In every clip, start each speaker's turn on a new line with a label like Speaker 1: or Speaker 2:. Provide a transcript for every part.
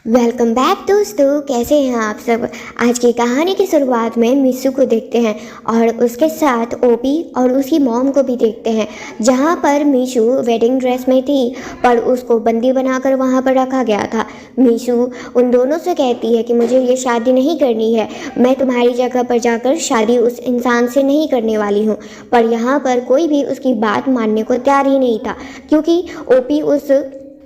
Speaker 1: Welcome back दोस्तों, कैसे हैं आप सब। आज की कहानी की शुरुआत में मिसू को देखते हैं और उसके साथ ओपी और उसकी मॉम को भी देखते हैं, जहां पर मिशू वेडिंग ड्रेस में थी पर उसको बंदी बनाकर वहां पर रखा गया था। मिशू उन दोनों से कहती है कि मुझे ये शादी नहीं करनी है, मैं तुम्हारी जगह पर जाकर शादी उस इंसान से नहीं करने वाली हूँ। पर यहाँ पर कोई भी उसकी बात मानने को तैयार ही नहीं था, क्योंकि ओपी उस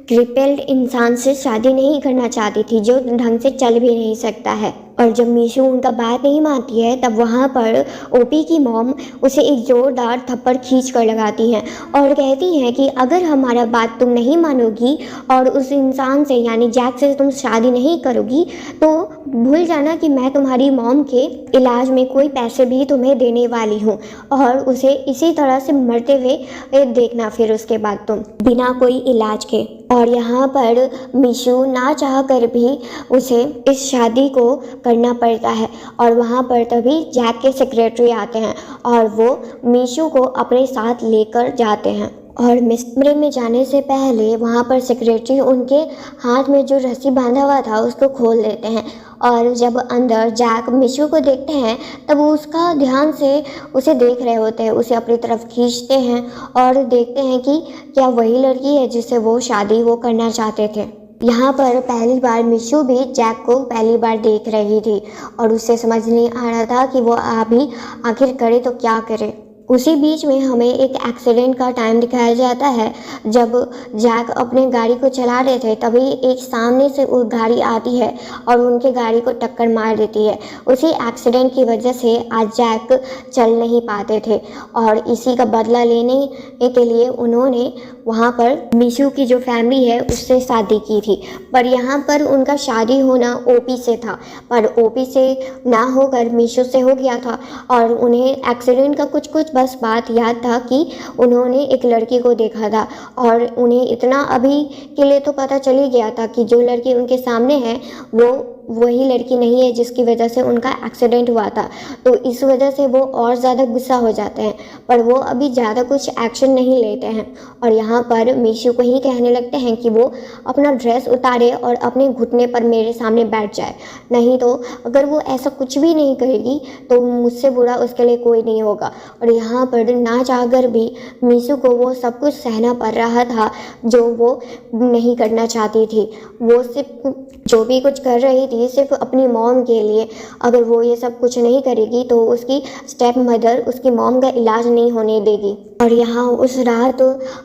Speaker 1: क्रिपेल्ड इंसान से शादी नहीं करना चाहती थी जो ढंग से चल भी नहीं सकता है। और जब मीशू उनका बात नहीं मानती है तब वहाँ पर ओपी की मॉम उसे एक ज़ोरदार थप्पड़ खींच कर लगाती हैं और कहती हैं कि अगर हमारा बात तुम नहीं मानोगी और उस इंसान से यानी जैक से तुम शादी नहीं करोगी तो भूल जाना कि मैं तुम्हारी मॉम के इलाज में कोई पैसे भी तुम्हें देने वाली हूँ और उसे इसी तरह से मरते हुए देखना फिर उसके बाद तुम बिना कोई इलाज के। और यहाँ पर मिशू ना चाह कर भी उसे इस शादी को करना पड़ता है और वहाँ पर तभी जैक के सेक्रेटरी आते हैं और वो मिशू को अपने साथ लेकर जाते हैं। और कमरे में जाने से पहले वहाँ पर सेक्रेटरी उनके हाथ में जो रस्सी बांधा हुआ था उसको खोल देते हैं और जब अंदर जैक मिशू को देखते हैं तब वो उसका ध्यान से उसे देख रहे होते हैं, उसे अपनी तरफ खींचते हैं और देखते हैं कि क्या वही लड़की है जिससे वो शादी करना चाहते थे। यहाँ पर पहली बार मिशू भी जैक को पहली बार देख रही थी और उसे समझ नहीं आ रहा था कि वो अभी आखिर करे तो क्या करे। उसी बीच में हमें एक एक्सीडेंट का टाइम दिखाया जाता है। जब जैक अपने गाड़ी को चला रहे थे तभी एक सामने से वो गाड़ी आती है और उनके गाड़ी को टक्कर मार देती है। उसी एक्सीडेंट की वजह से आज जैक चल नहीं पाते थे और इसी का बदला लेने के लिए उन्होंने वहाँ पर मिशू की जो फैमिली है उससे शादी की थी। पर यहाँ पर उनका शादी होना ओपी से था, पर ओपी से ना होकर मिशू से हो गया था और उन्हें एक्सीडेंट का कुछ बस बात याद था कि उन्होंने एक लड़की को देखा था और उन्हें इतना अभी के लिए तो पता चल ही गया था कि जो लड़की उनके सामने है वो वही लड़की नहीं है जिसकी वजह से उनका एक्सीडेंट हुआ था। तो इस वजह से वो और ज़्यादा गुस्सा हो जाते हैं पर वो अभी ज़्यादा कुछ एक्शन नहीं लेते हैं और यहाँ पर मिशू को ही कहने लगते हैं कि वो अपना ड्रेस उतारे और अपने घुटने पर मेरे सामने बैठ जाए, नहीं तो अगर वो ऐसा कुछ भी नहीं करेगी तो मुझसे बुरा उसके लिए कोई नहीं होगा। और यहाँ पर ना चाहकर भी मिशू को वो सब कुछ सहना पड़ रहा था जो वो नहीं करना चाहती थी। वो सिर्फ जो भी कुछ कर रही थी सिर्फ अपनी मॉम के लिए। अगर वो ये सब कुछ नहीं करेगी तो उसकी स्टेप मदर उसकी मॉम का इलाज नहीं होने देगी। और यहाँ उस रात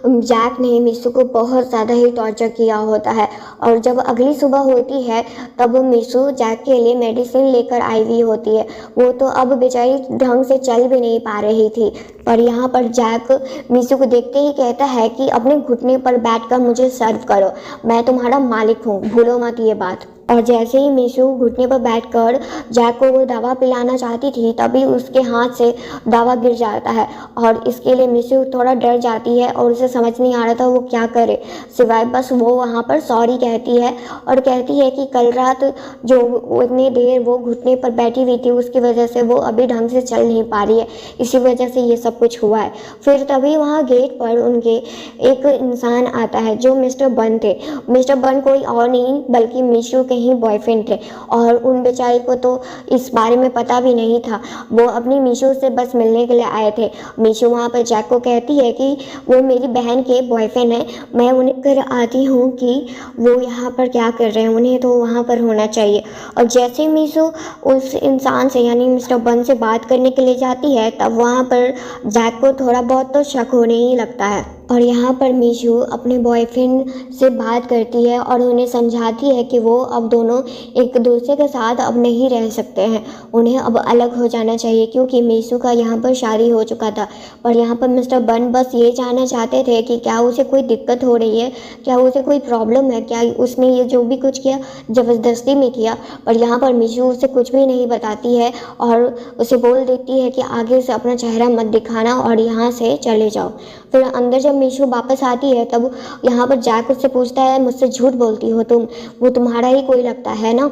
Speaker 1: जैक ने मिशू को बहुत ज़्यादा ही टॉर्चर किया होता है और जब अगली सुबह होती है तब मिशू जैक के लिए मेडिसिन लेकर आई हुई होती है। वो तो अब बेचारी ढंग से चल भी नहीं पा रही थी। पर यहाँ पर जैक मिशू को देखते ही कहता है कि अपने घुटने पर बैठकर मुझे सर्व करो, मैं तुम्हारा मालिक हूँ, भूलो मत ये बात। और जैसे ही मिशू घुटने पर बैठकर जैक को वो दवा पिलाना चाहती थी तभी उसके हाथ से दवा गिर जाता है और इसके लिए मिशू थोड़ा डर जाती है और उसे समझ नहीं आ रहा था वो क्या करे, सिवाय बस वो वहाँ पर सॉरी कहती है और कहती है कि कल रात जो इतनी देर वो घुटने पर बैठी हुई थी उसकी वजह से वो अभी ढंग से चल नहीं पा रही है, इसी वजह से ये सब कुछ हुआ है। फिर तभी वहाँ गेट पर उनके एक इंसान आता है जो मिस्टर बन थे। मिस्टर बन कोई और नहीं बल्कि मिशू के ही बॉयफ्रेंड थे और उन बेचारे को तो इस बारे में पता भी नहीं था। वो अपनी मिशू से बस मिलने के लिए आए थे। मिशू वहाँ पर जैक को कहती है कि वो मेरी बहन के बॉयफ्रेंड है, मैं उन्हें कर आती हूँ कि वो यहाँ पर क्या कर रहे हैं, उन्हें तो वहाँ पर होना चाहिए। और जैसे मिशू उस इंसान से यानी मिस्टर बन से बात करने के लिए जाती है तब वहाँ पर जैक को थोड़ा बहुत तो शक होने ही लगता है। और यहाँ पर मिशू अपने बॉयफ्रेंड से बात करती है और उन्हें समझाती है कि वो अब दोनों एक दूसरे के साथ अब नहीं रह सकते हैं, उन्हें अब अलग हो जाना चाहिए क्योंकि मिशू का यहाँ पर शादी हो चुका था। पर यहाँ पर मिस्टर बन बस ये जानना चाहते थे कि क्या उसे कोई दिक्कत हो रही है, क्या उसे कोई प्रॉब्लम है, क्या उसने ये जो भी कुछ किया ज़बरदस्ती में किया। पर यहाँ पर मिशू उसे कुछ भी नहीं बताती है और उसे बोल देती है कि आगे से अपना चेहरा मत दिखाना और यहाँ से चले जाओ। फिर अंदर जब मिशू वापस आती है तब यहाँ पर जैक उससे पूछता है मुझसे झूठ बोलती हो तुम, वो तुम्हारा ही कोई लगता है ना।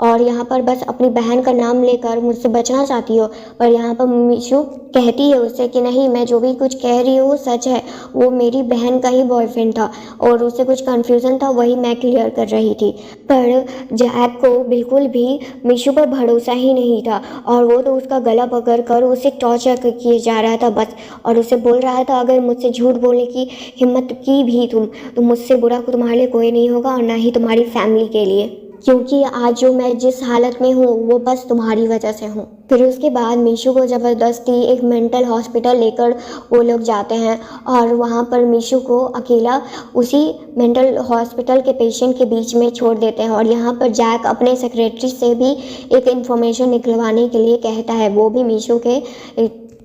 Speaker 1: और यहाँ पर बस अपनी बहन का नाम लेकर मुझसे बचना चाहती हो। पर यहाँ पर मीशू कहती है उससे कि नहीं, मैं जो भी कुछ कह रही हूँ वो सच है, वो मेरी बहन का ही बॉयफ्रेंड था और उससे कुछ कन्फ्यूज़न था, वही मैं क्लियर कर रही थी। पर जैक को बिल्कुल भी मीशू पर भरोसा ही नहीं था और वो तो उसका गला पकड़ कर उसे टॉर्चर किए जा रहा था बस, और उसे बोल रहा था अगर मुझसे झूठ बोलने की हिम्मत की भी तुम, तो मुझसे बुरा तुम्हारे लिए कोई नहीं होगा और ना ही तुम्हारी फैमिली के लिए, क्योंकि आज जो मैं जिस हालत में हूँ वो बस तुम्हारी वजह से हूँ। फिर उसके बाद मीशू को ज़बरदस्ती एक मेंटल हॉस्पिटल लेकर वो लोग जाते हैं और वहाँ पर मीशू को अकेला उसी मेंटल हॉस्पिटल के पेशेंट के बीच में छोड़ देते हैं। और यहाँ पर जैक अपने सेक्रेटरी से भी एक इन्फॉर्मेशन निकलवाने के लिए कहता है, वो भी मीशू के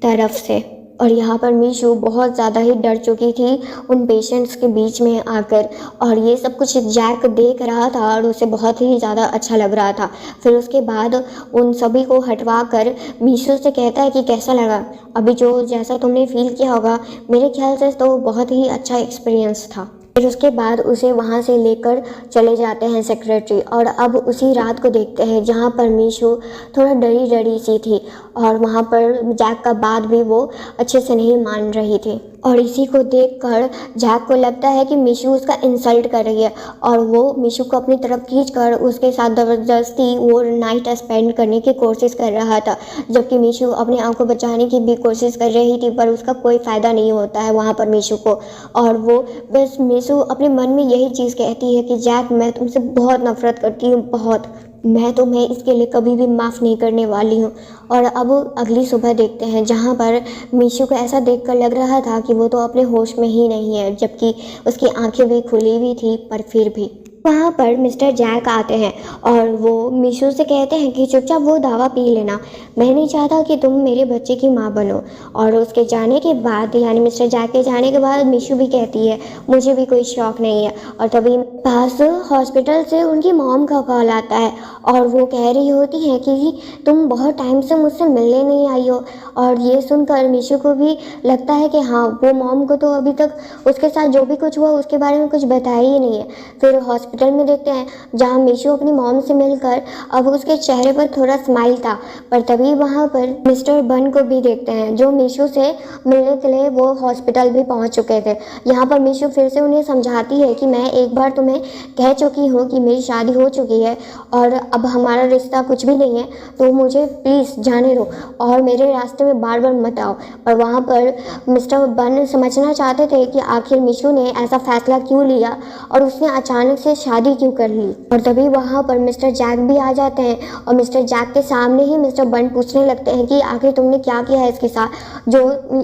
Speaker 1: तरफ से। और यहाँ पर मीशू बहुत ज़्यादा ही डर चुकी थी उन पेशेंट्स के बीच में आकर, और ये सब कुछ जैक देख रहा था और उसे बहुत ही ज़्यादा अच्छा लग रहा था। फिर उसके बाद उन सभी को हटवा कर मीशू से कहता है कि कैसा लगा अभी जो जैसा तुमने फील किया होगा, मेरे ख्याल से तो बहुत ही अच्छा एक्सपीरियंस था। फिर उसके बाद उसे वहाँ से लेकर चले जाते हैं सेक्रेटरी, और अब उसी रात को देखते हैं जहाँ पर मीशू थोड़ा डरी डरी सी थी और वहाँ पर जैक का बात भी वो अच्छे से नहीं मान रही थी। और इसी को देखकर जैक को लगता है कि मीशू उसका इंसल्ट कर रही है और वो मीशू को अपनी तरफ खींचकर उसके साथ ज़बरदस्ती वो नाइट स्पेंड करने की कोशिश कर रहा था, जबकि मीशू अपने आप को बचाने की भी कोशिश कर रही थी, पर उसका कोई फ़ायदा नहीं होता है वहाँ पर मीशू को। और वो बस मीशू अपने मन में यही चीज़ कहती है कि जैक, मैं तुमसे बहुत नफ़रत करती हूँ, बहुत, मैं तुम्हें इसके लिए कभी भी माफ़ नहीं करने वाली हूँ। और अब अगली सुबह देखते हैं जहाँ पर मीशू को ऐसा देखकर लग रहा था कि वो तो अपने होश में ही नहीं है, जबकि उसकी आंखें भी खुली हुई थी, पर फिर भी वहाँ पर मिस्टर जैक आते हैं और वो मीशू से कहते हैं कि चुपचाप वो दवा पी लेना, मैं नहीं चाहता कि तुम मेरे बच्चे की माँ बनो। और उसके जाने के बाद, यानी मिस्टर जैक के जाने के बाद, मीशू भी कहती है मुझे भी कोई शौक नहीं है। और तभी पास हॉस्पिटल से उनकी मॉम का कॉल आता है और वो कह रही होती है कि तुम बहुत टाइम से मुझसे मिलने नहीं आई हो। और ये सुनकर मीशू को भी लगता है कि हाँ, वो मॉम को तो अभी तक उसके साथ जो भी कुछ हुआ उसके बारे में कुछ बताया ही नहीं है। फिर हॉस्पिटल में देखते हैं जहाँ मीशू अपनी मॉम से मिलकर, अब उसके चेहरे पर थोड़ा स्माइल था, पर तभी वहाँ पर मिस्टर बन को भी देखते हैं जो मीशू से मिलने के लिए वो हॉस्पिटल भी पहुँच चुके थे। यहाँ पर मीशू फिर से उन्हें समझाती है कि मैं एक बार तुम्हें कह चुकी हूँ कि मेरी शादी हो चुकी है और अब हमारा रिश्ता कुछ भी नहीं है, तो मुझे प्लीज़ जाने दो और मेरे रास्ते में बार बार मत आओ। पर वहाँ पर मिस्टर बन समझना चाहते थे कि आखिर मीशू ने ऐसा फैसला क्यों लिया और उसने अचानक से शादी क्यों कर ली। और तभी वहाँ पर मिस्टर जैक भी आ जाते हैं और मिस्टर जैक के सामने ही मिस्टर बन पूछने लगते हैं कि आखिर तुमने क्या किया है इसके साथ जो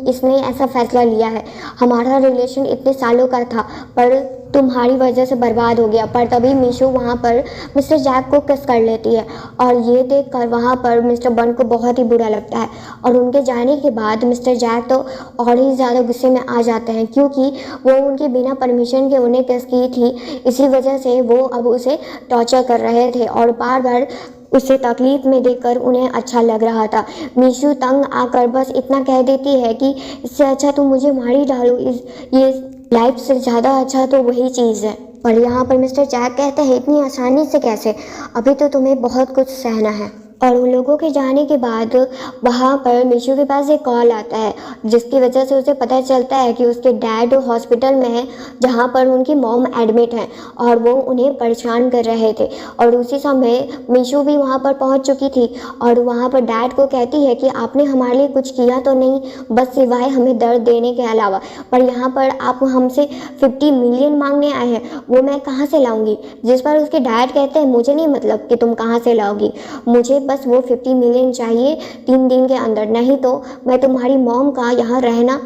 Speaker 1: इसने ऐसा फैसला लिया है, हमारा रिलेशन इतने सालों का था पर तुम्हारी वजह से बर्बाद हो गया। पर तभी मीशू वहाँ पर मिस्टर जैक को किस कर लेती है और ये देखकर वहाँ पर मिस्टर बन को बहुत ही बुरा लगता है। और उनके जाने के बाद मिस्टर जैक तो और ही ज़्यादा गुस्से में आ जाते हैं, क्योंकि वो उनके बिना परमिशन के उन्हें किस की थी, इसी वजह से वो अब उसे टॉर्चर कर रहे थे और बार बार उसे तकलीफ में देखकर उन्हें अच्छा लग रहा था। मीशू तंग आकर बस इतना कह देती है कि इससे अच्छा तुम मुझे मार ही डालो, ये लाइफ से ज़्यादा अच्छा तो वही चीज़ है। पर यहाँ पर मिस्टर जैक कहते हैं इतनी आसानी से कैसे, अभी तो तुम्हें बहुत कुछ सहना है। और उन लोगों के जाने के बाद वहाँ पर मीशू के पास एक कॉल आता है जिसकी वजह से उसे पता चलता है कि उसके डैड हॉस्पिटल में है जहाँ पर उनकी मॉम एडमिट है और वो उन्हें परेशान कर रहे थे। और उसी समय मीशू भी वहाँ पर पहुँच चुकी थी और वहाँ पर डैड को कहती है कि आपने हमारे लिए कुछ किया तो नहीं, बस सिवाय हमें दर्द देने के अलावा, पर यहाँ पर आप हमसे 50 मिलियन मांगने आए हैं, वो मैं कहाँ से लाऊंगी। जिस पर उसके डैड कहते हैं मुझे नहीं मतलब कि तुम कहाँ से लाओगी, मुझे बस वो 50 मिलियन चाहिए 3 दिन के अंदर, नहीं तो मैं तुम्हारी मॉम का यहाँ रहना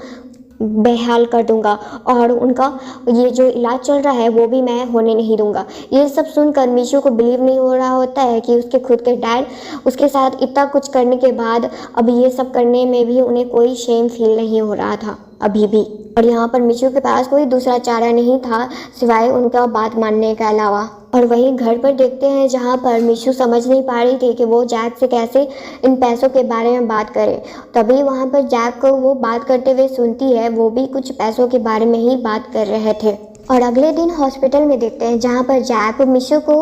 Speaker 1: बेहाल कर दूंगा और उनका ये जो इलाज चल रहा है वो भी मैं होने नहीं दूंगा। ये सब सुनकर मीशू को बिलीव नहीं हो रहा होता है कि उसके खुद के डैड उसके साथ इतना कुछ करने के बाद अब ये सब करने में भी उन्हें कोई शेम फील नहीं हो रहा था अभी भी। और यहाँ पर मीशू के पास कोई दूसरा चारा नहीं था सिवाय उनका बात मानने के अलावा। और वहीं घर पर देखते हैं जहाँ पर मीशू समझ नहीं पा रही थी कि वो जैक से कैसे इन पैसों के बारे में बात करे। तभी वहाँ पर जैक को वो बात करते हुए सुनती है, वो भी कुछ पैसों के बारे में ही बात कर रहे थे। और अगले दिन हॉस्पिटल में देखते हैं जहाँ पर जैक मिशू को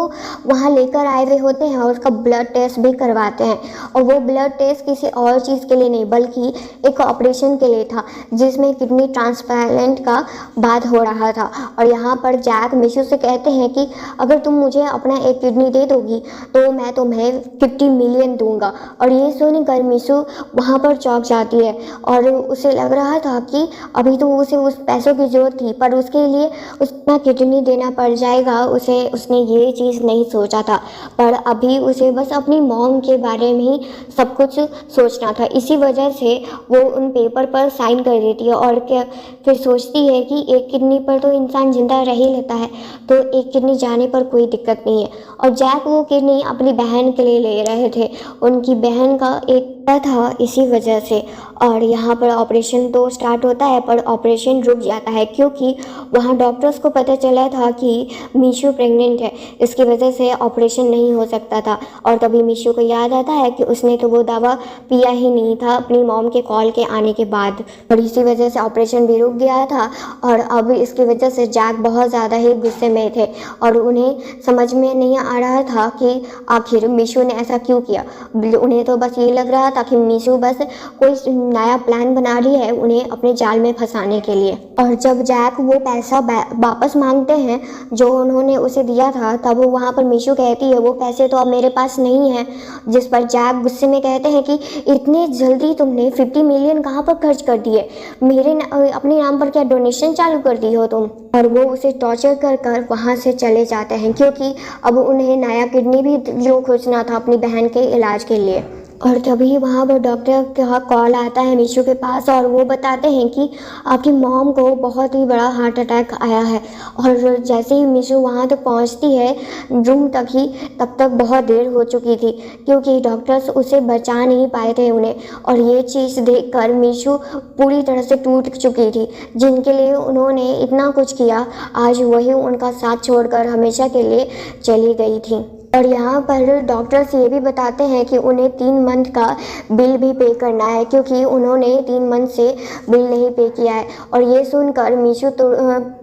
Speaker 1: वहाँ लेकर आए हुए होते हैं और उसका ब्लड टेस्ट भी करवाते हैं। और वो ब्लड टेस्ट किसी और चीज़ के लिए नहीं बल्कि एक ऑपरेशन के लिए था जिसमें किडनी ट्रांसप्लांट का बात हो रहा था। और यहाँ पर जैक मिशू से कहते हैं कि अगर तुम मुझे अपना एक किडनी दे दोगी तो मैं तुम्हें 50 मिलियन दूंगा। और ये सुनकर मिशू वहाँ पर चौंक जाती है और उसे लग रहा था कि अभी तो उसे उस पैसों की ज़रूरत थी पर उसके लिए उतना किडनी देना पड़ जाएगा। उसने ये चीज़ नहीं सोचा था पर अभी उसे बस अपनी मॉम के बारे में ही सब कुछ सोचना था। इसी वजह से वो उन पेपर पर साइन कर देती है और फिर सोचती है कि एक किडनी पर तो इंसान जिंदा रह ही लेता है तो एक किडनी जाने पर कोई दिक्कत नहीं है। और जैक वो किडनी अपनी बहन के लिए ले रहे थे, उनकी बहन का एक था इसी वजह से। और यहाँ पर ऑपरेशन तो स्टार्ट होता है पर ऑपरेशन रुक जाता है क्योंकि वहाँ डॉक्टर्स को पता चला था कि मीशू प्रेग्नेंट है, इसकी वजह से ऑपरेशन नहीं हो सकता था। और तभी मीशू को याद आता है कि उसने तो वो दवा पिया ही नहीं था अपनी मॉम के कॉल के आने के बाद, और इसी वजह से ऑपरेशन भी रुक गया था। और अब इसकी वजह से जैक बहुत ज़्यादा ही गुस्से में थे और उन्हें समझ में नहीं आ रहा था कि आखिर मीशू ने ऐसा क्यों किया। उन्हें तो बस ये लग रहा था कि मीशू बस कोई नया प्लान बना रही है उन्हें अपने जाल में फंसाने के लिए। और जब जैक वो पैसा वापस मांगते हैं जो उन्होंने उसे दिया था तब वो वहाँ पर मीशू कहती है वो पैसे तो अब मेरे पास नहीं है, जिस पर जैक गुस्से में कहते हैं कि इतने जल्दी तुमने 50 मिलियन कहाँ पर खर्च कर दिए, अपने नाम पर क्या डोनेशन चालू कर दी हो तुम। और वो उसे टॉर्चर कर वहाँ से चले जाते हैं क्योंकि अब उन्हें नया किडनी भी जो खोजना था अपनी बहन के इलाज के लिए। और तभी वहाँ पर डॉक्टर का कॉल आता है मीशू के पास और वो बताते हैं कि आपकी मॉम को बहुत ही बड़ा हार्ट अटैक आया है। और जैसे ही मीशू वहाँ तक पहुँचती है रूम तक ही, तब तक बहुत देर हो चुकी थी क्योंकि डॉक्टर्स उसे बचा नहीं पाए थे उन्हें। और ये चीज़ देखकर मीशू पूरी तरह से टूट चुकी थी। जिनके लिए उन्होंने इतना कुछ किया आज वही उनका साथ छोड़कर हमेशा के लिए चली गई थी। और यहाँ पर डॉक्टर्स ये भी बताते हैं कि उन्हें 3 मंथ का बिल भी पे करना है क्योंकि उन्होंने 3 मंथ से बिल नहीं पे किया है। और ये सुनकर मीशू तो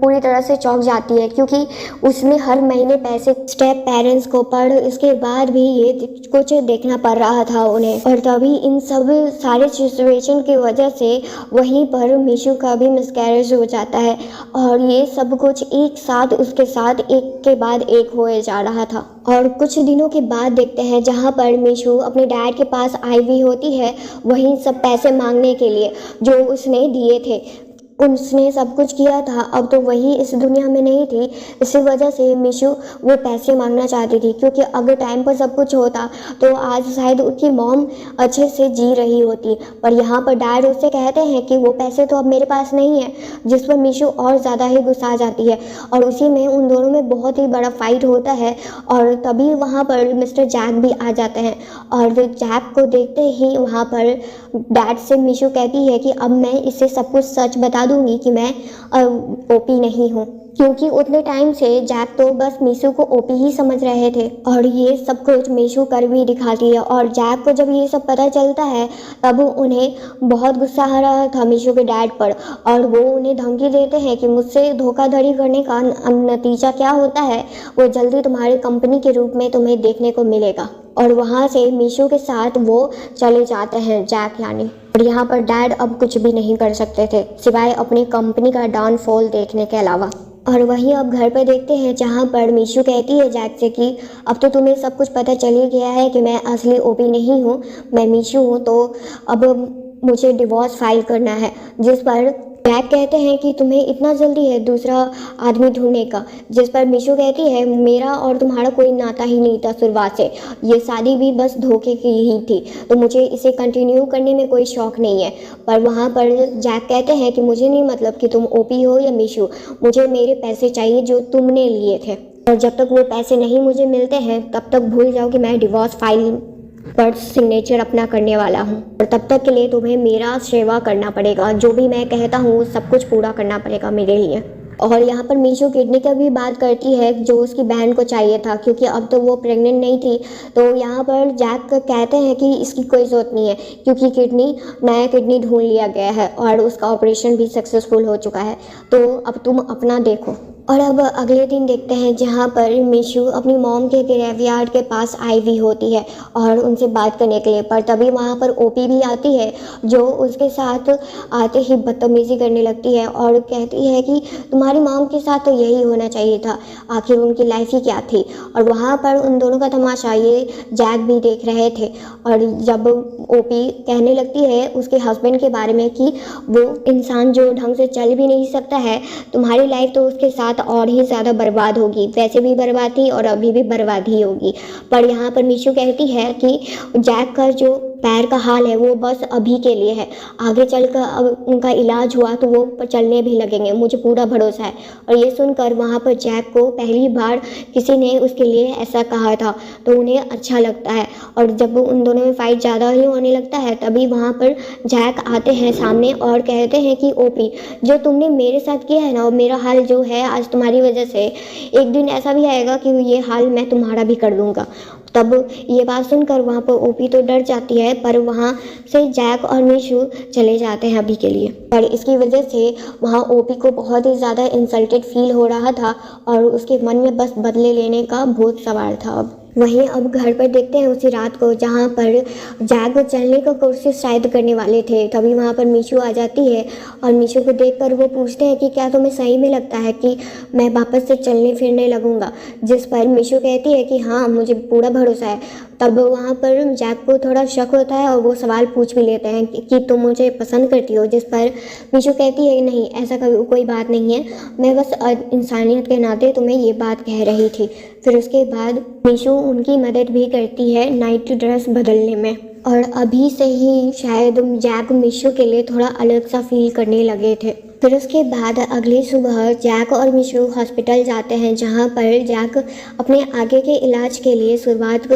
Speaker 1: पूरी तरह से चौंक जाती है क्योंकि उसने हर महीने पैसे स्टेप पेरेंट्स को पर इसके बाद भी ये कुछ देखना पड़ रहा था उन्हें। और तभी इन सब सारे सिचुएशन की वजह से वहीं पर मीशू का भी मिसकैरेज हो जाता है और ये सब कुछ एक साथ उसके साथ एक के बाद एक होए जा रहा था। और कुछ दिनों के बाद देखते हैं जहाँ पर मीशू अपने डैड के पास आई हुई होती है वहीं सब पैसे मांगने के लिए जो उसने दिए थे। उसने सब कुछ किया था, अब तो वही इस दुनिया में नहीं थी। इसी वजह से मीशू वो पैसे मांगना चाहती थी क्योंकि अगर टाइम पर सब कुछ होता तो आज शायद उसकी मॉम अच्छे से जी रही होती। पर यहाँ पर डैड उससे कहते हैं कि वो पैसे तो अब मेरे पास नहीं है, जिस पर मीशू और ज़्यादा ही गुस्सा जाती है। और उसी में उन दोनों में बहुत ही बड़ा फाइट होता है। और तभी वहाँ पर मिस्टर जैक भी आ जाते हैं और जैक को देखते ही वहाँ पर डैड से मीशू कहती है कि अब मैं इसे सब कुछ सच बता दूंगी कि मैं ओपी नहीं हूँ, क्योंकि उतने टाइम से जैक तो बस मीशू को ओपी ही समझ रहे थे। और ये सब कुछ मीशू कर भी दिखाती है। और जैक को जब ये सब पता चलता है तब उन्हें बहुत गुस्सा आ रहा था मीशू के डैड पर और वो उन्हें धमकी देते हैं कि मुझसे धोखाधड़ी करने का नतीजा क्या होता है वो जल्दी तुम्हारी कंपनी के रूप में तुम्हें देखने को मिलेगा। और वहाँ से मीशू के साथ वो चले जाते हैं जैक यानी। और यहाँ पर डैड अब कुछ भी नहीं कर सकते थे सिवाय अपनी कंपनी का डाउनफॉल देखने के अलावा। और वहीं अब घर पर देखते हैं जहाँ पर मीशू कहती है जैक से कि अब तो तुम्हें सब कुछ पता चल ही गया है कि मैं असली ओपी नहीं हूँ, मैं मीशू हूँ, तो अब मुझे डिवोर्स फाइल करना है। जिस पर जैक कहते हैं कि तुम्हें इतना जल्दी है दूसरा आदमी ढूंढने का, जिस पर मीशू कहती है मेरा और तुम्हारा कोई नाता ही नहीं था शुरुआत से, ये शादी भी बस धोखे की ही थी, तो मुझे इसे कंटिन्यू करने में कोई शौक नहीं है। पर वहाँ पर जैक कहते हैं कि मुझे नहीं मतलब कि तुम ओपी हो या मीशू, मुझे मेरे पैसे चाहिए जो तुमने लिए थे, और जब तक वो पैसे नहीं मुझे मिलते हैं तब तक भूल जाओ कि मैं डिवोर्स फाइल पर सिग्नेचर अपना करने वाला हूँ। और तब तक के लिए तुम्हें मेरा सेवा करना पड़ेगा, जो भी मैं कहता हूँ सब कुछ पूरा करना पड़ेगा मेरे लिए। और यहाँ पर मीशू किडनी का भी बात करती है जो उसकी बहन को चाहिए था क्योंकि अब तो वो प्रेग्नेंट नहीं थी। तो यहाँ पर जैक कहते हैं कि इसकी कोई ज़रूरत नहीं है क्योंकि नया किडनी ढूंढ लिया गया है और उसका ऑपरेशन भी सक्सेसफुल हो चुका है, तो अब तुम अपना देखो। और अब अगले दिन देखते हैं जहाँ पर मीशू अपनी मॉम के ग्रेवयार्ड के पास आई हुई होती है और उनसे बात करने के लिए, पर तभी वहाँ पर ओपी भी आती है जो उसके साथ आते ही बदतमीज़ी करने लगती है और कहती है कि तुम्हारी मॉम के साथ तो यही होना चाहिए था, आखिर उनकी लाइफ ही क्या थी। और वहाँ पर उन दोनों का तमाशा ये जैक भी देख रहे थे और जब ओपी कहने लगती है उसके हस्बैंड के बारे में कि वो इंसान जो ढंग से चल भी नहीं सकता है, तुम्हारी लाइफ तो उसके साथ और ही ज़्यादा बर्बाद होगी, वैसे भी बर्बाद थी और अभी भी बर्बाद ही होगी। पर यहाँ पर मीशू कहती है कि जैक का जो पैर का हाल है वो बस अभी के लिए है, आगे चलकर अब उनका इलाज हुआ तो वो चलने भी लगेंगे, मुझे पूरा भरोसा है। और ये सुनकर वहाँ पर जैक को पहली बार किसी ने उसके लिए ऐसा कहा था तो उन्हें अच्छा लगता है। और जब उन दोनों में फ़ाइट ज़्यादा ही होने लगता है तभी वहाँ पर जैक आते हैं सामने और कहते हैं कि ओपी, जो तुमने मेरे साथ किया है ना, और मेरा हाल जो है आज तुम्हारी वजह से, एक दिन ऐसा भी आएगा कि ये हाल मैं तुम्हारा भी कर दूँगा। तब ये बात सुनकर वहाँ पर ओपी तो डर जाती है, पर वहाँ से जैक और मीशू चले जाते हैं अभी के लिए। पर इसकी वजह से वहाँ ओपी को बहुत ही ज़्यादा इंसल्टेड फील हो रहा था और उसके मन में बस बदले लेने का भूत सवार था। अब वहीं अब घर पर देखते हैं उसी रात को जहाँ पर जैक चलने का कोशिश शायद करने वाले थे, तभी वहाँ पर मीशू आ जाती है और मीशू को देखकर वो पूछते हैं कि क्या तुम्हें सही में लगता है कि मैं वापस से चलने फिरने लगूंगा, जिस पर मीशू कहती है कि हाँ, मुझे पूरा भरोसा है। तब वहाँ पर जैक को थोड़ा शक होता है और वो सवाल पूछ भी लेते हैं कि तुम मुझे पसंद करती हो, जिस पर मीशू कहती है नहीं, ऐसा कोई बात नहीं है, मैं बस इंसानियत के नाते तुम्हें ये बात कह रही थी। फिर उसके बाद मीशू उनकी मदद भी करती है नाइट ड्रेस बदलने में और अभी से ही शायद जैक मीशू के लिए थोड़ा अलग सा फील करने लगे थे। फिर उसके बाद अगली सुबह जैक और मीशू हॉस्पिटल जाते हैं जहाँ पर जैक अपने आगे के इलाज के लिए शुरुआत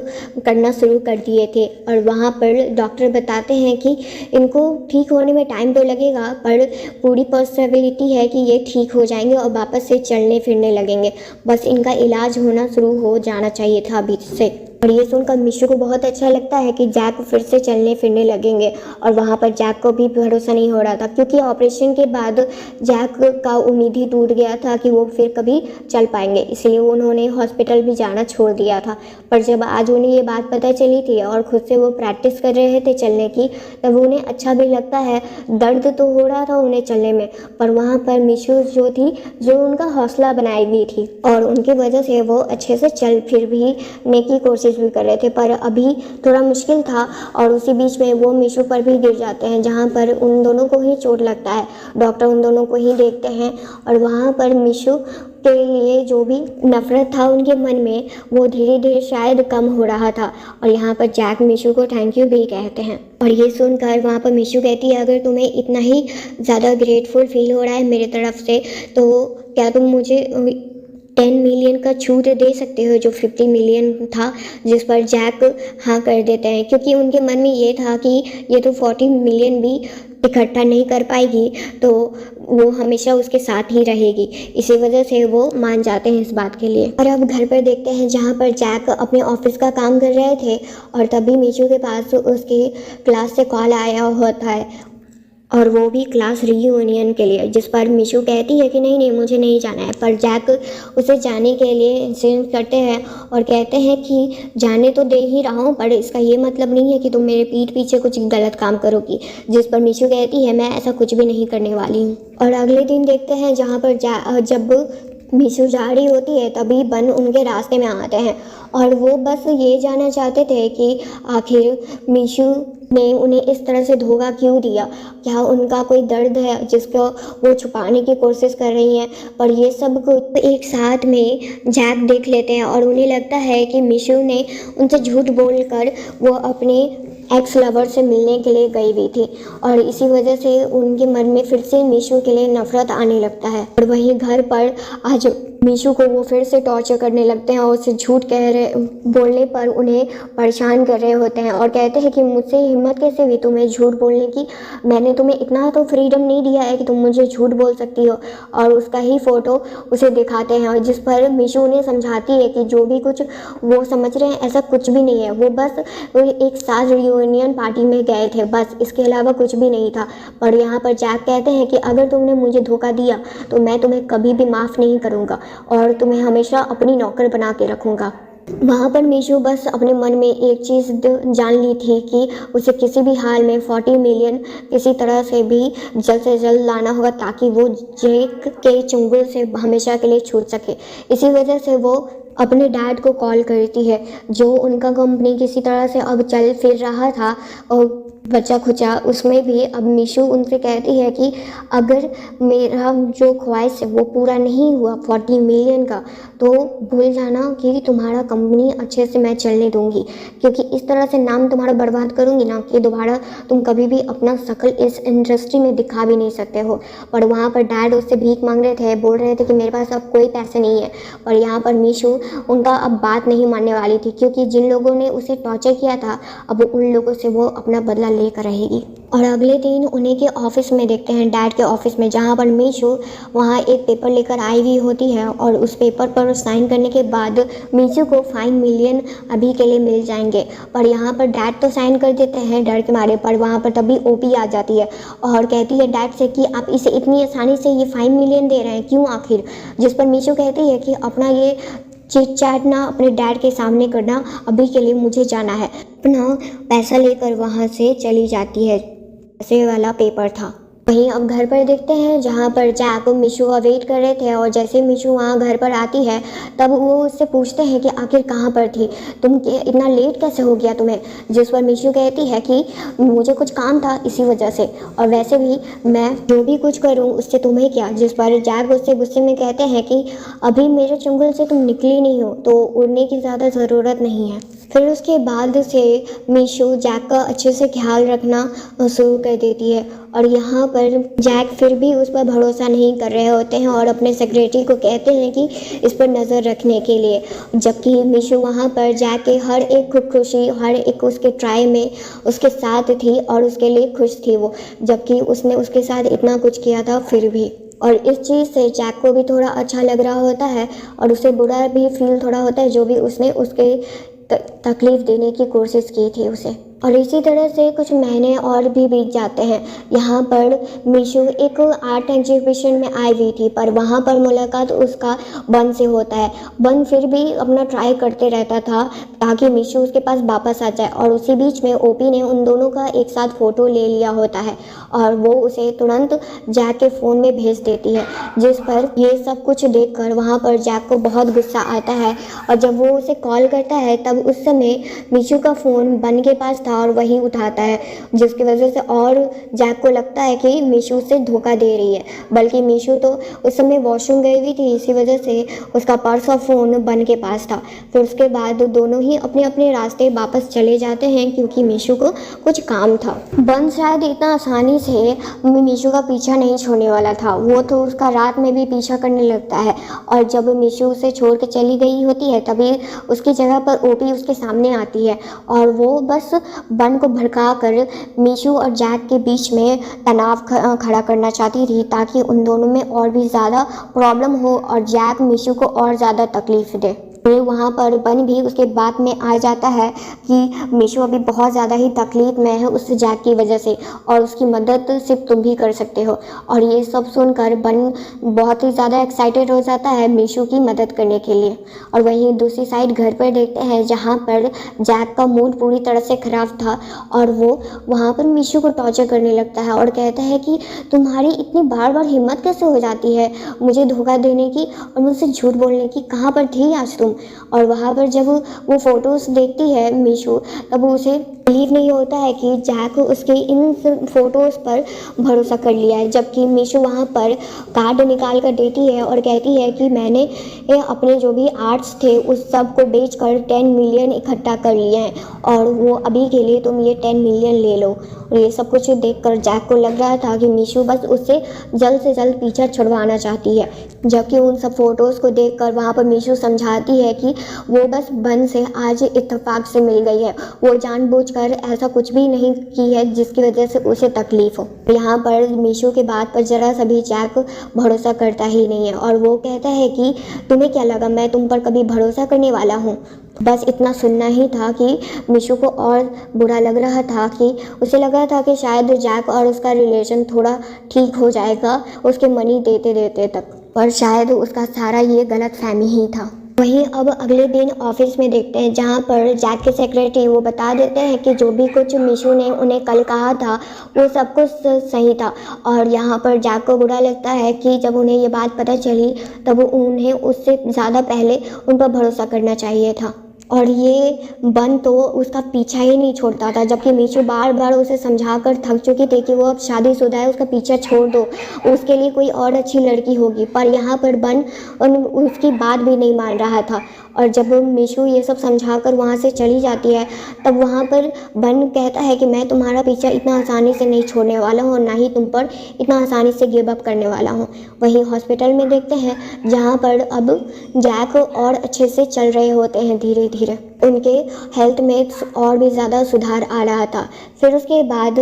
Speaker 1: करना शुरू कर दिए थे और वहाँ पर डॉक्टर बताते हैं कि इनको ठीक होने में टाइम तो लगेगा, पर पूरी पॉसिबिलिटी है कि ये ठीक हो जाएंगे और वापस से चलने फिरने लगेंगे, बस इनका इलाज होना शुरू हो जाना चाहिए था अभी से। और ये सुनकर मीशू को बहुत अच्छा लगता है कि जैक फिर से चलने फिरने लगेंगे और वहाँ पर जैक को भी भरोसा नहीं हो रहा था क्योंकि ऑपरेशन के बाद जैक का उम्मीद ही टूट गया था कि वो फिर कभी चल पाएंगे, इसलिए उन्होंने हॉस्पिटल भी जाना छोड़ दिया था। पर जब आज उन्हें ये बात पता चली थी और खुद से वो प्रैक्टिस कर रहे थे चलने की, तब उन्हें अच्छा भी लगता है। दर्द तो हो रहा था उन्हें चलने में, पर वहाँ पर मीशू जो थी जो उनका हौसला बनाई हुई थी और उनकी वजह से वो अच्छे से चल फिर भी ने की कोशिश भी कर रहे थे, पर अभी थोड़ा मुश्किल था। और उसी बीच में वो मीशू पर भी गिर जाते हैं जहाँ पर उन दोनों को ही चोट लगता है। डॉक्टर उन दोनों को ही देखते हैं और वहाँ पर मीशू के लिए जो भी नफरत था उनके मन में वो धीरे धीरे शायद कम हो रहा था और यहाँ पर जैक मीशू को थैंक यू भी कहते हैं। और ये सुनकर वहाँ पर मीशू कहती है अगर तुम्हें इतना ही ज़्यादा ग्रेटफुल फील हो रहा है मेरी तरफ से तो क्या तुम मुझे 10 मिलियन का छूट दे सकते हो, जो 50 मिलियन था, जिस पर जैक हाँ कर देते हैं क्योंकि उनके मन में ये था कि ये तो 40 मिलियन भी इकट्ठा नहीं कर पाएगी तो वो हमेशा उसके साथ ही रहेगी, इसी वजह से वो मान जाते हैं इस बात के लिए। और अब घर पर देखते हैं जहाँ पर जैक अपने ऑफिस का काम कर रहे थे और तभी मीशू के पास उसके क्लास से कॉल आया होता है और वो भी क्लास रीयूनियन के लिए, जिस पर मीशू कहती है कि नहीं नहीं मुझे नहीं जाना है, पर जैक उसे जाने के लिए इंसिस्ट करते हैं और कहते हैं कि जाने तो दे ही रहा हूँ पर इसका ये मतलब नहीं है कि तुम मेरे पीठ पीछे कुछ गलत काम करोगी, जिस पर मीशू कहती है मैं ऐसा कुछ भी नहीं करने वाली हूँ। और अगले दिन देखते हैं जहाँ पर जब मीशू जा रही होती है तभी बन उनके रास्ते में आते हैं और वो बस ये जानना चाहते थे कि आखिर मीशू ने उन्हें इस तरह से धोखा क्यों दिया, क्या उनका कोई दर्द है जिसको वो छुपाने की कोशिश कर रही हैं। पर ये सब कुछ एक साथ में जैक देख लेते हैं और उन्हें लगता है कि मीशू ने उनसे झूठ बोलकर वो अपने एक्स लवर से मिलने के लिए गई हुई थी और इसी वजह से उनके मन में फिर से मीशू के लिए नफरत आने लगता है। और वहीं घर पर आज मीशू को वो फिर से टॉर्चर करने लगते हैं और उससे झूठ कह रहे बोलने पर उन्हें परेशान कर रहे होते हैं और कहते हैं कि मुझसे हिम्मत कैसे हुई तुम्हें झूठ बोलने की, मैंने तुम्हें इतना तो फ्रीडम नहीं दिया है कि तुम मुझे झूठ बोल सकती हो। और उसका ही फ़ोटो उसे दिखाते हैं और जिस पर मीशू उन्हें समझाती है कि जो भी कुछ वो समझ रहे हैं ऐसा कुछ भी नहीं है, वो बस एक साथ रियूनियन पार्टी में गए थे, बस इसके अलावा कुछ भी नहीं था। पर यहाँ पर जैक कहते हैं कि अगर तुमने मुझे धोखा दिया तो मैं तुम्हें कभी भी माफ़ नहीं करूँगा और तुम्हें हमेशा अपनी नौकर बना के रखूँगा। वहाँ पर मीशू बस अपने मन में एक चीज़ जान ली थी कि उसे किसी भी हाल में 40 मिलियन किसी तरह से भी जल्द से जल्द लाना होगा ताकि वो जैक के चंगुल से हमेशा के लिए छूट सके। इसी वजह से वो अपने डैड को कॉल करती है, जो उनका कंपनी किसी तरह से अब चल फिर रहा था और बचा खुचा उसमें भी। अब मीशू उनसे कहती है कि अगर मेरा जो ख्वाहिश है वो पूरा नहीं हुआ 40 मिलियन का तो भूल जाना कि तुम्हारा कंपनी अच्छे से मैं चलने दूंगी, क्योंकि इस तरह से नाम तुम्हारा बर्बाद करूंगी ना कि दोबारा तुम कभी भी अपना शक्ल इस इंडस्ट्री में दिखा भी नहीं सकते हो। पर वहाँ पर डैड उससे भीख मांग रहे थे, बोल रहे थे कि मेरे पास अब कोई पैसे नहीं है। और यहाँ पर मीशू उनका अब बात नहीं मानने वाली थी, क्योंकि जिन लोगों ने उसे टॉर्चर किया था अब उन लोगों से वो अपना बदला लेकर रहेगी। और अगले दिन उन्हीं के ऑफिस में देखते हैं, डैड के ऑफिस में, जहाँ पर मीशू वहाँ एक पेपर लेकर आई हुई होती है और उस पेपर पर साइन करने के बाद मीशू को 5 मिलियन अभी के लिए मिल जाएंगे। पर यहाँ पर डैड तो साइन कर देते हैं डर के मारे, पर वहाँ पर तभी ओपी आ जाती है और कहती है डैड से कि आप इसे इतनी आसानी से ये 5 मिलियन दे रहे हैं क्यों आखिर। जिस पर मीशू कहती है कि अपना ये चिट चैट ना अपने डैड के सामने करना, अभी के लिए मुझे जाना है। अपना पैसा लेकर वहाँ से चली जाती है, पैसे वाला पेपर था। वहीं अब घर पर देखते हैं जहाँ पर जैक और मीशू वेट कर रहे थे और जैसे मीशू वहाँ घर पर आती है तब वो उससे पूछते हैं कि आखिर कहाँ पर थी तुम, इतना लेट कैसे हो गया तुम्हें। जिस पर मीशू कहती है कि मुझे कुछ काम था इसी वजह से, और वैसे भी मैं जो भी कुछ करूँ उससे तुम्हें क्या। जिस पर जैक उससे गुस्से में कहते हैं कि अभी मेरे चुंगल से तुम निकली नहीं हो तो उड़ने की ज़्यादा ज़रूरत नहीं है। फिर उसके बाद से मीशू जैक का अच्छे से ख्याल रखना शुरू कर देती है और यहाँ पर जैक फिर भी उस पर भरोसा नहीं कर रहे होते हैं और अपने सेक्रेटरी को कहते हैं कि इस पर नज़र रखने के लिए। जबकि मीशू वहाँ पर जैक के हर एक खुशी, हर एक उसके ट्राई में उसके साथ थी और उसके लिए खुश थी वो, जबकि उसने उसके साथ इतना कुछ किया था फिर भी। और इस चीज़ से जैक को भी थोड़ा अच्छा लग रहा होता है और उसे बुरा भी फील थोड़ा होता है जो भी उसने उसके तकलीफ़ देने की कोशिश की थी उसे। और इसी तरह से कुछ महीने और भी बीत जाते हैं। यहाँ पर मीशू एक आर्ट एग्जीबिशन में आई हुई थी, पर वहाँ पर मुलाकात उसका बन से होता है। बन फिर भी अपना ट्राई करते रहता था ताकि मीशू उसके पास वापस आ जाए, और उसी बीच में ओपी ने उन दोनों का एक साथ फ़ोटो ले लिया होता है और वो उसे तुरंत जैक के फ़ोन में भेज देती है। जिस पर ये सब कुछ देखकर वहाँ पर जैक को बहुत गुस्सा आता है और जब वो उसे कॉल करता है तब उस समय मीशू का फ़ोन बन के पास था और वही उठाता है, जिसकी वजह से और जैक को लगता है कि मीशू से धोखा दे रही है। बल्कि मीशू तो उस समय वॉशरूम गई हुई थी, इसी वजह से उसका पर्स और फ़ोन बन के पास था। फिर उसके बाद दोनों ही अपने अपने रास्ते वापस चले जाते हैं क्योंकि मीशू को कुछ काम था। बन शायद इतना आसानी से मीशू का पीछा नहीं छोड़ने वाला था, वो तो उसका रात में भी पीछा करने लगता है। और जब मीशू उसे छोड़ के चली गई होती है तभी उसकी जगह पर ओपी उसके सामने आती है और वो बस बन को भड़का कर मीशू और जैक के बीच में तनाव खड़ा करना चाहती थी ताकि उन दोनों में और भी ज़्यादा प्रॉब्लम हो और जैक मीशू को और ज़्यादा तकलीफ़ दे। फिर वहाँ पर बन भी उसके बात में आ जाता है कि मीशू अभी बहुत ज़्यादा ही तकलीफ़ में है उस जैक की वजह से और उसकी मदद सिर्फ तुम भी कर सकते हो। और ये सब सुनकर बन बहुत ही ज़्यादा एक्साइटेड हो जाता है मीशू की मदद करने के लिए। और वहीं दूसरी साइड घर पर देखते हैं जहाँ पर जैक का मूड पूरी तरह से ख़राब था और वो वहाँ पर मीशू को टॉर्चर करने लगता है और कहता है कि तुम्हारी इतनी बार बार हिम्मत कैसे हो जाती है मुझे धोखा देने की और मुझसे झूठ बोलने की, कहाँ पर थी आज तुम। और वहाँ पर जब वो फ़ोटोज़ देखती है मीशू तब उसे बिलीव नहीं होता है कि जैक उसके इन फोटोज़ पर भरोसा कर लिया है, जबकि मीशू वहाँ पर कार्ड निकाल कर देती है और कहती है कि मैंने अपने जो भी आर्ट्स थे उस सब को बेचकर 10 मिलियन इकट्ठा कर लिए हैं और वो अभी के लिए तुम ये 10 मिलियन ले लो। और ये सब कुछ देखकर जैक को लग रहा था कि मीशू बस उससे जल्द से जल्द पीछा छुड़वाना चाहती है, जबकि उन सब फ़ोटोज़ को देखकर वहाँ पर मीशू समझाती है कि वो बस बन से आज इत्तेफाक से मिल गई है, वो जानबूझकर ऐसा कुछ भी नहीं की है जिसकी वजह से उसे तकलीफ़ हो। यहाँ पर मीशू के बात पर ज़रा सा भी जैक भरोसा करता ही नहीं है और वो कहता है कि तुम्हें क्या लगा मैं तुम पर कभी भरोसा करने वाला हूँ। बस इतना सुनना ही था कि मीशू को और बुरा लग रहा था कि उसे लग रहा था कि शायद जैक और उसका रिलेशन थोड़ा ठीक हो जाएगा उसके मनी देते देते तक, पर शायद उसका सारा ये गलतफहमी ही था। वहीं अब अगले दिन ऑफिस में देखते हैं जहाँ पर जैक के सेक्रेटरी वो बता देते हैं कि जो भी कुछ मीशू ने उन्हें कल कहा था वो सब कुछ सही था। और यहाँ पर जैक को बुरा लगता है कि जब उन्हें ये बात पता चली तब उन्हें उससे ज़्यादा पहले उन पर भरोसा करना चाहिए था। और ये बन तो उसका पीछा ही नहीं छोड़ता था, जबकि मीशू बार बार उसे समझा कर थक चुकी थी कि वो अब शादीशुदा है, उसका पीछा छोड़ दो, उसके लिए कोई और अच्छी लड़की होगी। पर यहाँ पर बन उसकी बात भी नहीं मान रहा था। और जब मीशू ये सब समझा कर वहाँ से चली जाती है तब वहाँ पर बन कहता है कि मैं तुम्हारा पीछा इतना आसानी से नहीं छोड़ने वाला हूँ और ना ही तुम पर इतना आसानी से गिव अप करने वाला हूँ। वहीं हॉस्पिटल में देखते हैं जहाँ पर अब जैक और अच्छे से चल रहे होते हैं, धीरे धीरे उनके हेल्थ में और भी ज़्यादा सुधार आ रहा था। फिर उसके बाद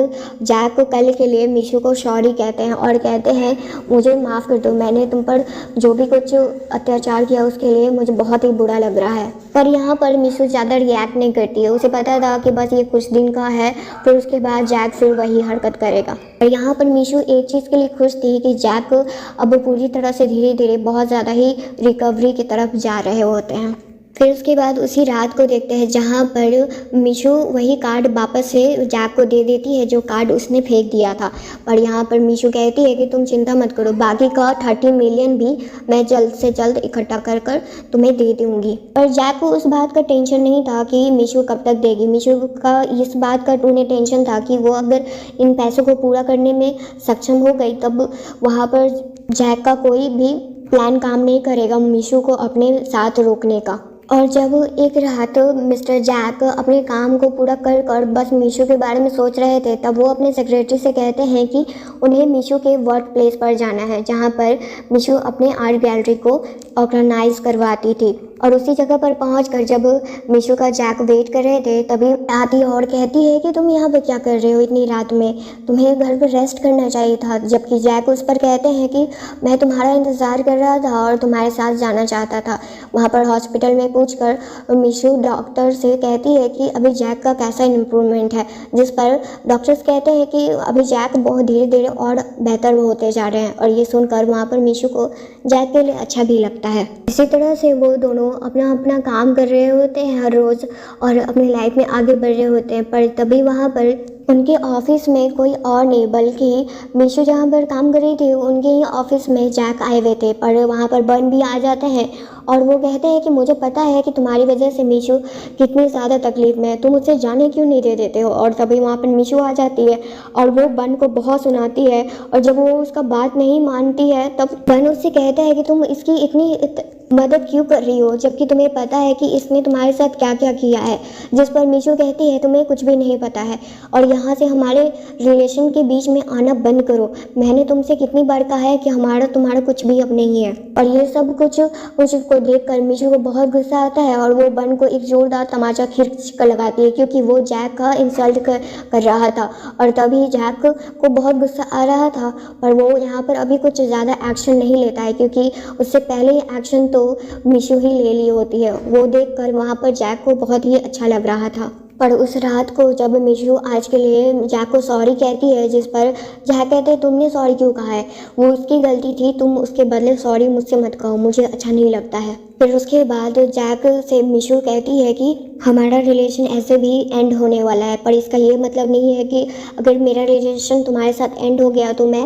Speaker 1: जैक कल के लिए मीशू को सॉरी कहते हैं और कहते हैं मुझे माफ़ कर दो, मैंने तुम पर जो भी कुछ अत्याचार किया उसके लिए मुझे बहुत ही बुरा लग रहा है। पर यहाँ पर मीशू ज़्यादा रिएक्ट नहीं करती है, उसे पता था कि बस ये कुछ दिन का है, फिर उसके बाद जैक फिर वही हरकत करेगा। और यहाँ पर मीशू एक चीज़ के लिए खुश थी कि जैक अब पूरी तरह से धीरे धीरे बहुत ज़्यादा ही रिकवरी की तरफ जा रहे होते हैं। फिर उसके बाद उसी रात को देखते हैं जहाँ पर मीशू वही कार्ड वापस से जैक को दे देती है जो कार्ड उसने फेंक दिया था। पर यहाँ पर मीशू कहती है कि तुम चिंता मत करो, बाकी का 30 मिलियन भी मैं जल्द से जल्द इकट्ठा कर कर तुम्हें दे दूँगी। पर जैक को उस बात का टेंशन नहीं था कि मीशू कब तक देगी। मीशू का इस बात का उन्हें टेंशन था कि वो अगर इन पैसों को पूरा करने में सक्षम हो गई तब वहाँ पर जैक का कोई भी प्लान काम नहीं करेगा मीशू को अपने साथ रोकने का। और जब एक रात मिस्टर जैक अपने काम को पूरा कर कर बस मीशू के बारे में सोच रहे थे तब वो अपने सेक्रेटरी से कहते हैं कि उन्हें मीशू के वर्क प्लेस पर जाना है जहाँ पर मीशू अपने आर्ट गैलरी को ऑर्गेनाइज करवाती थी। और उसी जगह पर पहुंचकर जब मीशू का जैक वेट कर रहे थे तभी आती और कहती है कि तुम यहाँ पर क्या कर रहे हो इतनी रात में, तुम्हें घर पर रेस्ट करना चाहिए था। जबकि जैक उस पर कहते हैं कि मैं तुम्हारा इंतज़ार कर रहा था और तुम्हारे साथ जाना चाहता था। वहाँ पर हॉस्पिटल में पूछकर मीशू डॉक्टर से कहती है कि अभी जैक का कैसा इम्प्रूवमेंट है, जिस पर डॉक्टर्स कहते हैं कि अभी जैक बहुत धीरे धीरे और बेहतर होते जा रहे हैं। और ये सुनकर वहाँ पर मीशू को जैक के लिए अच्छा भी लगता है। इसी तरह से वो दोनों अपना अपना काम कर रहे होते हैं हर रोज़ और अपनी लाइफ में आगे बढ़ रहे होते हैं। पर तभी वहाँ पर उनके ऑफिस में कोई और नहीं बल्कि मीशू जहाँ पर काम कर रही थी उनके ही ऑफिस में जैक आए हुए थे। पर वहाँ पर बर्न भी आ जाते हैं और वो कहते हैं कि मुझे पता है कि तुम्हारी वजह से मीशू कितनी ज़्यादा तकलीफ़ में है, तुम उसे जाने क्यों नहीं दे देते हो। और तभी वहाँ पर मीशू आ जाती है और वो बन को बहुत सुनाती है और जब वो उसका बात नहीं मानती है तब बन उससे कहता है कि तुम इसकी इतनी मदद क्यों कर रही हो जबकि तुम्हें पता है कि इसने तुम्हारे साथ क्या क्या किया है। जिस पर मीशू कहती है तुम्हें कुछ भी नहीं पता है और यहाँ से हमारे रिलेशन के बीच में आना बंद करो, मैंने तुमसे कितनी बार कहा है कि हमारा तुम्हारा कुछ भी अब नहीं है। और ये सब कुछ को देख कर मीशू को बहुत गुस्सा आता है और वो बन को एक जोरदार तमाचा खींच कर लगाती है क्योंकि वो जैक का इंसल्ट कर रहा था। और तभी जैक को बहुत गुस्सा आ रहा था पर वो यहाँ पर अभी कुछ ज़्यादा एक्शन नहीं लेता है क्योंकि उससे पहले ही एक्शन तो मीशू ही ले ली होती है। वो देखकर वहाँ पर जैक को बहुत ही अच्छा लग रहा था। पर उस रात को जब मीशू आज के लिए जैक को सॉरी कहती है जिस पर जैक कहते हैं तुमने सॉरी क्यों कहा है, वो उसकी गलती थी, तुम उसके बदले सॉरी मुझसे मत कहो, मुझे अच्छा नहीं लगता है। फिर उसके बाद जैक से मिशू कहती है कि हमारा रिलेशन ऐसे भी एंड होने वाला है, पर इसका ये मतलब नहीं है कि अगर मेरा रिलेशन तुम्हारे साथ एंड हो गया तो मैं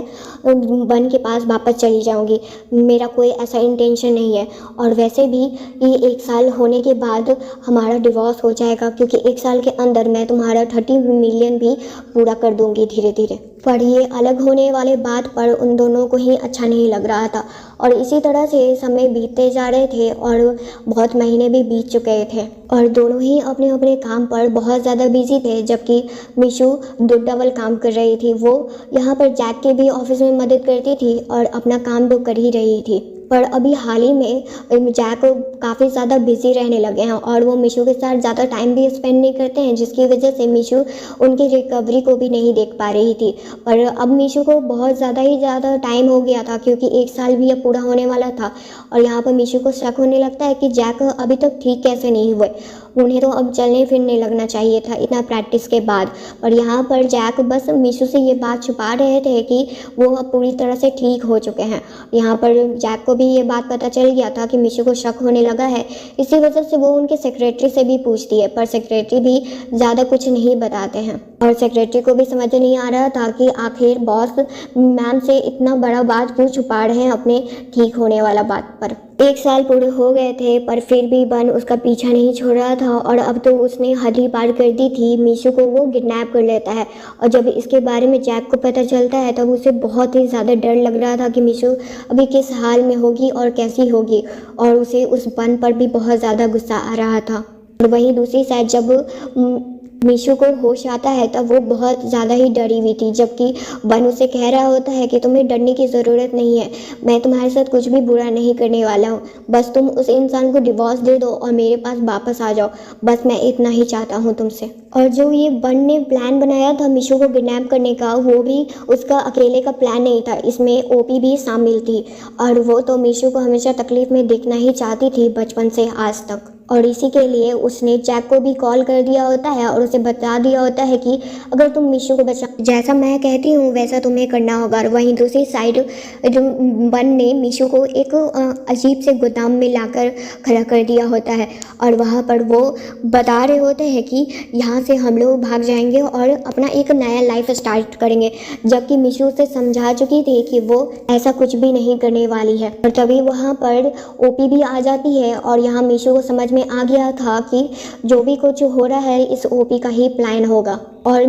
Speaker 1: बन के पास वापस चली जाऊंगी। मेरा कोई ऐसा इंटेंशन नहीं है। और वैसे भी ये 1 साल होने के बाद हमारा डिवोर्स हो जाएगा, क्योंकि 1 साल के अंदर मैं तुम्हारा 30 मिलियन भी पूरा कर दूंगी धीरे धीरे। पर ये अलग होने वाले बात पर उन दोनों को ही अच्छा नहीं लग रहा था, और इसी तरह से समय बीतते जा रहे थे और बहुत महीने भी बीत चुके थे और दोनों ही अपने अपने काम पर बहुत ज़्यादा बिजी थे। जबकि मिशू डबल काम कर रही थी। वो यहाँ पर जैक के भी ऑफिस में मदद करती थी और अपना काम तो कर ही रही थी। पर अभी हाल ही में जैक काफ़ी ज़्यादा बिजी रहने लगे हैं और वो मिशू के साथ ज़्यादा टाइम भी स्पेंड नहीं करते हैं, जिसकी वजह से मिशू उनकी रिकवरी को भी नहीं देख पा रही थी। पर अब मिशू को बहुत ज़्यादा टाइम हो गया था, क्योंकि 1 साल भी अब पूरा होने वाला था। और यहाँ पर मिशू को शक होने लगता है कि जैक अभी तक ठीक कैसे नहीं हुए। उन्हें तो अब चलने फिरने लगना चाहिए था इतना प्रैक्टिस के बाद। पर यहाँ पर जैक बस मिशू से ये बात छुपा रहे थे कि वो अब पूरी तरह से ठीक हो चुके हैं। यहाँ पर जैक को भी ये बात पता चल गया था कि मिशू को शक होने लगा है। इसी वजह से वो उनके सेक्रेटरी से भी पूछती है, पर सेक्रेटरी भी ज़्यादा कुछ नहीं बताते हैं। और सेक्रेटरी को भी समझ नहीं आ रहा था कि आखिर बॉस मैम से इतना बड़ा बात क्यों छुपा रहे हैं अपने ठीक होने वाला बात पर। 1 साल पूरे हो गए थे, पर फिर भी बन उसका पीछा नहीं छोड़ रहा था और अब तो उसने हद ही पार कर दी थी। मिशू को वो किडनैप कर लेता है और जब इसके बारे में जैक को पता चलता है तब उसे बहुत ही ज़्यादा डर लग रहा था कि मिशू अभी किस हाल में होगी और कैसी होगी, और उसे उस बन पर भी बहुत ज़्यादा गुस्सा आ रहा था। और वहीं दूसरी साइड जब मिशू को होश आता है तब वो बहुत ज़्यादा ही डरी हुई थी, जबकि बन उसे कह रहा होता है कि तुम्हें डरने की ज़रूरत नहीं है, मैं तुम्हारे साथ कुछ भी बुरा नहीं करने वाला हूँ, बस तुम उस इंसान को डिवोर्स दे दो और मेरे पास वापस आ जाओ, बस मैं इतना ही चाहता हूँ तुमसे। और जो ये बन ने प्लान बनाया था मिशू को किडनैप करने का, वो भी उसका अकेले का प्लान नहीं था, इसमें ओपी भी शामिल थी। और वो तो मिशू को हमेशा तकलीफ़ में देखना ही चाहती थी बचपन से आज तक। और इसी के लिए उसने जैक को भी कॉल कर दिया होता है और उसे बता दिया होता है कि अगर तुम मिशू को बचा, जैसा मैं कहती हूँ वैसा तुम्हें करना होगा। और वहीं दूसरी साइड जो बन ने मिशू को एक अजीब से गोदाम में लाकर खड़ा कर दिया होता है और वहाँ पर वो बता रहे होते हैं कि यहाँ से हम लोग भाग जाएंगे और अपना एक नया लाइफ स्टार्ट करेंगे, जबकि मिशू से समझा चुकी थी कि वो ऐसा कुछ भी नहीं करने वाली है। और तभी वहाँ पर ओपी भी आ जाती है और यहाँ मिशू को समझ में आ गया था कि जो भी कुछ हो रहा है इस ओपी का ही प्लान होगा। और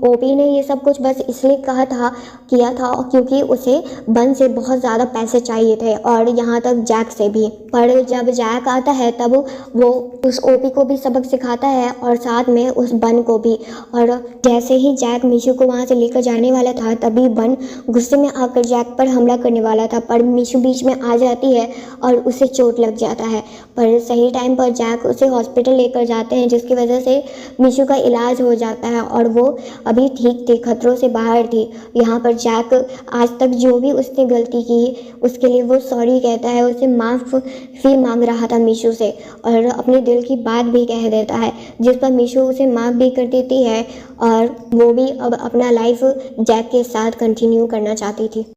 Speaker 1: ओपी ने ये सब कुछ बस इसलिए किया था क्योंकि उसे बन से बहुत ज़्यादा पैसे चाहिए थे और यहाँ तक जैक से भी। पर जब जैक आता है तब वो उस ओपी को भी सबक सिखाता है और साथ में उस बन को भी। और जैसे ही जैक मिशू को वहाँ से लेकर जाने वाला था तभी बन गुस्से में आकर जैक पर हमला करने वाला था, पर मिशू बीच में आ जाती है और उसे चोट लग जाता है। पर सही टाइम पर जैक उसे हॉस्पिटल लेकर जाते हैं, जिसकी वजह से मिशू का इलाज हो जाता है और वो अभी ठीक थी, खतरों से बाहर थी। यहाँ पर जैक आज तक जो भी उसने गलती की उसके लिए वो सॉरी कहता है, उसे माफ़ी मांग रहा था मिशू से और अपने दिल की बात भी कह देता है, जिस पर मिशू उसे माफ़ भी कर देती है और वो भी अब अपना लाइफ जैक के साथ कंटिन्यू करना चाहती थी।